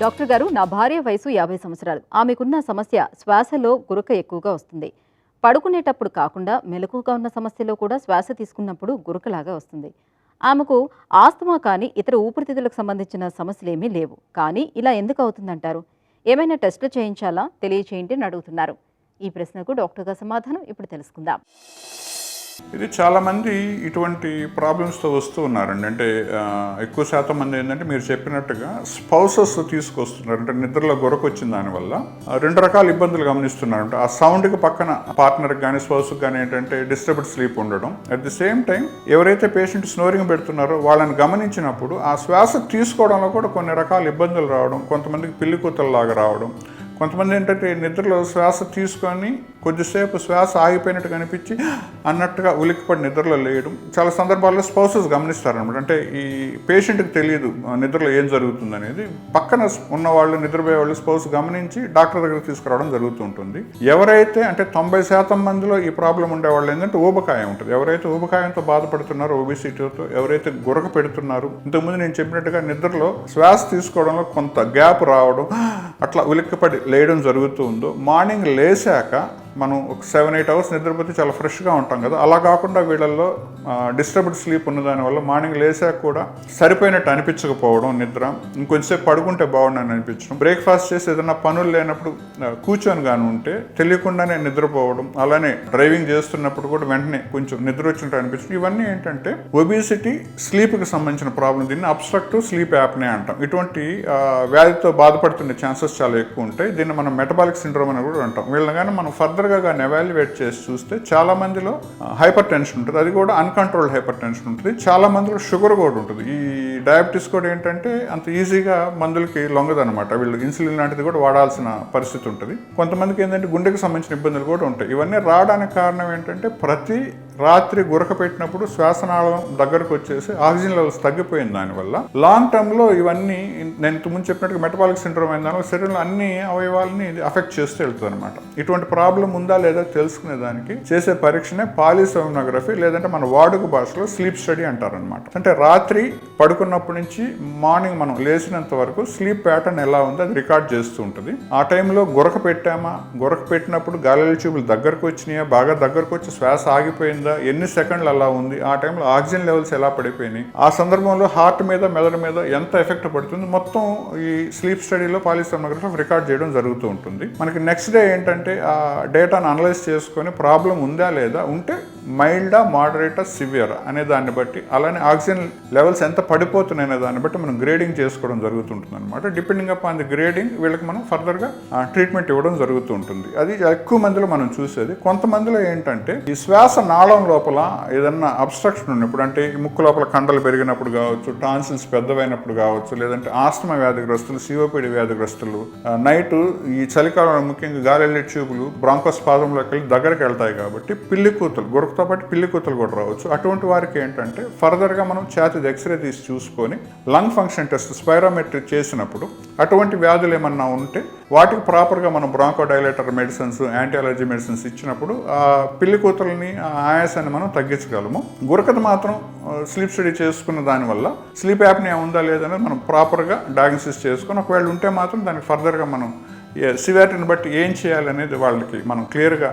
Doctor గారు, నా భార్య వయసు 50 సంవత్సరాలు. ఆమెకున్న సమస్య శ్వాసలో గురక ఎక్కువగా వస్తుంది. పడుకునేటప్పుడు కాకుండా మెలకువగా ఉన్న సమస్యలో కూడా శ్వాస తీసుకున్నప్పుడు గురకలాగా వస్తుంది. ఆమెకు ఆస్తమా కానీ ఇతర ఊపిరితిత్తులకు సంబంధించిన సమస్యలేమీ లేవు. కానీ ఇలా ఎందుకు అవుతుందంటారు? ఏమైనా టెస్టులు చేయించాలా? తెలియచేయండి అని అడుగుతున్నారు. ఈ ప్రశ్నకు డాక్టర్గా సమాధానం ఇప్పుడు తెలుసుకుందాం. ఇది చాలామంది ఇటువంటి ప్రాబ్లమ్స్తో వస్తూ ఉన్నారండి. అంటే ఎక్కువ శాతం మంది ఏంటంటే మీరు చెప్పినట్టుగా స్పౌసెస్ తీసుకొస్తున్నారు. అంటే నిద్రలో గొరకు వచ్చిన దానివల్ల 2 రకాల ఇబ్బందులు గమనిస్తున్నారు. అంటే ఆ సౌండ్కి పక్కన పార్ట్నర్కి కానీ స్పౌస్కి కానీ ఏంటంటే డిస్టర్బ్డ్ స్లీప్ ఉండడం. అట్ ది సేమ్ టైం ఎవరైతే పేషెంట్ స్నోరింగ్ పెడుతున్నారో వాళ్ళని గమనించినప్పుడు ఆ శ్వాస తీసుకోవడంలో కూడా కొన్ని రకాల ఇబ్బందులు రావడం, కొంతమందికి పిల్లి కూతల్లాగా రావడం, కొంతమంది ఏంటంటే నిద్రలో శ్వాస తీసుకొని కొద్దిసేపు శ్వాస ఆగిపోయినట్టు కనిపించి అన్నట్టుగా ఉలిక్కిపడి నిద్రలో లేయడం చాలా సందర్భాల్లో స్పౌసెస్ గమనిస్తారనమాట. అంటే ఈ పేషెంట్కి తెలియదు నిద్రలో ఏం జరుగుతుంది అనేది. పక్కన ఉన్నవాళ్ళు నిద్రపోయే వాళ్ళు స్పౌస్ గమనించి డాక్టర్ దగ్గర తీసుకురావడం జరుగుతూ ఉంటుంది. ఎవరైతే అంటే 90% మందిలో ఈ ప్రాబ్లం ఉండేవాళ్ళు ఏంటంటే ఊబకాయం ఉంటుంది. ఎవరైతే ఊబకాయంతో బాధపడుతున్నారో, ఒబిసిటీతో ఎవరైతే గురక పెడుతున్నారు, ఇంతకుముందు నేను చెప్పినట్టుగా నిద్రలో శ్వాస తీసుకోవడంలో కొంత గ్యాప్ రావడం, అట్లా ఉలిక్కిపడి లేయడం జరుగుతూ ఉందో, మార్నింగ్ లేచాక మనం ఒక 7-8 అవర్స్ నిద్రపోతే చాలా ఫ్రెష్గా ఉంటాం కదా, అలా కాకుండా వీళ్ళల్లో డిస్టర్బ్డ్ స్లీప్ ఉన్న దానివల్ల మార్నింగ్ లేచాక కూడా సరిపోయినట్టు అనిపించకపోవడం, నిద్ర ఇంకొంచెంసేపు పడుకుంటే బాగుండని అనిపించడం, బ్రేక్ఫాస్ట్ చేసి ఏదైనా పనులు లేనప్పుడు కూర్చొని కానీ ఉంటే తెలియకుండానే నిద్రపోవడం, అలానే డ్రైవింగ్ చేస్తున్నప్పుడు కూడా వెంటనే కొంచెం నిద్ర వచ్చినట్టు అనిపించడం, ఇవన్నీ ఏంటంటే ఒబిసిటీ స్లీప్కి సంబంధించిన ప్రాబ్లం. దీన్ని అబ్స్ట్రక్టివ్ స్లీప్ యాప్నియా అంటాం. ఇటువంటి వ్యాధితో బాధపడుతున్న ఛాన్సెస్ చాలా ఎక్కువ ఉంటాయి. దీన్ని మనం మెటబాలిక్ సిండ్రోమ్ అని కూడా అంటాం. వీళ్ళని కానీ మనం ఫర్దర్గా కానీ ఎవాల్యుయేట్ చేసి చూస్తే చాలా మందిలో హైపర్ టెన్షన్ ఉంటుంది. అది కూడా అన్కంట్రోల్డ్ హైపర్ టెన్షన్ ఉంటుంది. చాలా మందిలో షుగర్ కూడా ఉంటుంది. ఈ డయాబెటీస్ కూడా ఏంటంటే అంత ఈజీగా మందులకి లొంగదనమాట. వీళ్ళు ఇన్సులిన్ లాంటిది కూడా వాడాల్సిన పరిస్థితి ఉంటుంది. కొంతమందికి ఏంటంటే గుండెకి సంబంధించిన ఇబ్బందులు కూడా ఉంటాయి. ఇవన్నీ రావడానికి కారణం ఏంటంటే ప్రతి రాత్రి గురక పెట్టినప్పుడు శ్వాసనాళం దగ్గరకు వచ్చేసి ఆక్సిజన్ లెవెల్స్ తగ్గిపోయింది. దానివల్ల లాంగ్ టర్మ్లో ఇవన్నీ నేను ముందు చెప్పినట్టుగా మెటబాలిక్ సిండ్రోమ్ అయిన దానివల్ల శరీరంలో అన్ని అవయవాలని అఫెక్ట్ చేస్తూ వెళ్తుంది అనమాట. ఇటువంటి ప్రాబ్లం ఉందా లేదా తెలుసుకునే దానికి చేసే పరీక్షనే పాలిసోనోగ్రఫీ, లేదంటే మన వాడుక భాషలో స్లీప్ స్టడీ అంటారనమాట. అంటే రాత్రి పడుకున్నప్పటి నుంచి మార్నింగ్ మనం లేచినంత వరకు స్లీప్ ప్యాటర్న్ ఎలా ఉందో అది రికార్డ్ చేస్తూ ఉంటుంది. ఆ టైంలో గురక పెట్టామా, గురక పెట్టినప్పుడు గాలి ట్యూబులు దగ్గరకు వచ్చినాయా, బాగా దగ్గరకు వచ్చి శ్వాస ఆగిపోయిందా, ఎన్ని సెకండ్లు అలా ఉంది, ఆ టైంలో ఆక్సిజన్ లెవెల్స్ ఎలా పడిపోయినాయి, ఆ సందర్భంలో హార్ట్ మీద మెదడు మీద ఎంత ఎఫెక్ట్ పడుతుంది, మొత్తం ఈ స్లీప్ స్టడీలో పాలిసోనోగ్రఫీ రికార్డ్ చేయడం జరుగుతూ ఉంటుంది. మనకి నెక్స్ట్ డే ఏంటంటే ఆ డేటాను అనలైజ్ చేసుకొని ప్రాబ్లం ఉందా లేదా, ఉంటే మైల్డా, మోడరేటా, సివియర్ అనే దాన్ని బట్టి, అలానే ఆక్సిజన్ లెవెల్స్ ఎంత పడిపోతున్నాయి అనే దాన్ని బట్టి మనం గ్రేడింగ్ చేసుకోవడం జరుగుతుంటుంది అనమాట. డిపెండింగ్ అపాన్ ది గ్రేడింగ్ వీళ్ళకి మనం ఫర్దర్గా ట్రీట్మెంట్ ఇవ్వడం జరుగుతూ ఉంటుంది. అది ఎక్కువ మందిలో మనం చూసేది. కొంతమందిలో ఏంటంటే ఈ శ్వాస నాళం లోపల ఏదన్నా అబ్స్ట్రక్షన్ ఉన్నప్పుడు, అంటే ముక్కు లోపల కండలు పెరిగినప్పుడు కావచ్చు, టాన్సిల్స్ పెద్దవైనప్పుడు కావచ్చు, లేదంటే ఆస్తమా వ్యాధిగ్రస్తులు, సిఓపిడి వ్యాధిగ్రస్తులు, నైట్ ఈ చలికాలంలో ముఖ్యంగా గాలి ట్యూబులు బ్రాంకోస్పాజంలోకి వెళ్ళి దగ్గరికి వెళ్తాయి కాబట్టి పిల్లి కూతులు, గురకతో పాటు పిల్లి కూతులు కూడా రావచ్చు. అటువంటి వారికి ఏంటంటే ఫర్దర్గా మనం ఛాతీ ఎక్స్రే తీసి చూసుకొని లంగ్ ఫంక్షన్ టెస్ట్, స్పైరోమెట్రీ చేసినప్పుడు అటువంటి వ్యాధులు ఏమన్నా ఉంటే వాటికి ప్రాపర్గా మనం bronchodilator medicines, anti allergy medicines ఇచ్చినప్పుడు ఆ పిల్లి కూతుల్ని, ఆ ఆయాసాన్ని మనం తగ్గించగలము. గురకది మాత్రం స్లీప్ స్టడీ చేసుకున్న దానివల్ల స్లీప్ యాప్నియా ఉందా లేదనేది మనం ప్రాపర్గా డయాగ్నోసిస్ చేసుకొని, ఒకవేళ ఉంటే మాత్రం దానికి ఫర్దర్గా మనం సివియారిటీని బట్టి ఏం చేయాలనేది వాళ్ళకి మనం క్లియర్గా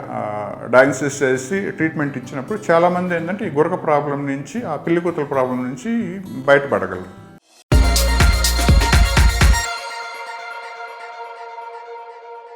డయాగ్నోసిస్ చేసి ట్రీట్మెంట్ ఇచ్చినప్పుడు చాలామంది ఏంటంటే ఈ గురక ప్రాబ్లం నుంచి, ఆ పిల్లి కూతుల ప్రాబ్లం నుంచి బయటపడగలరు.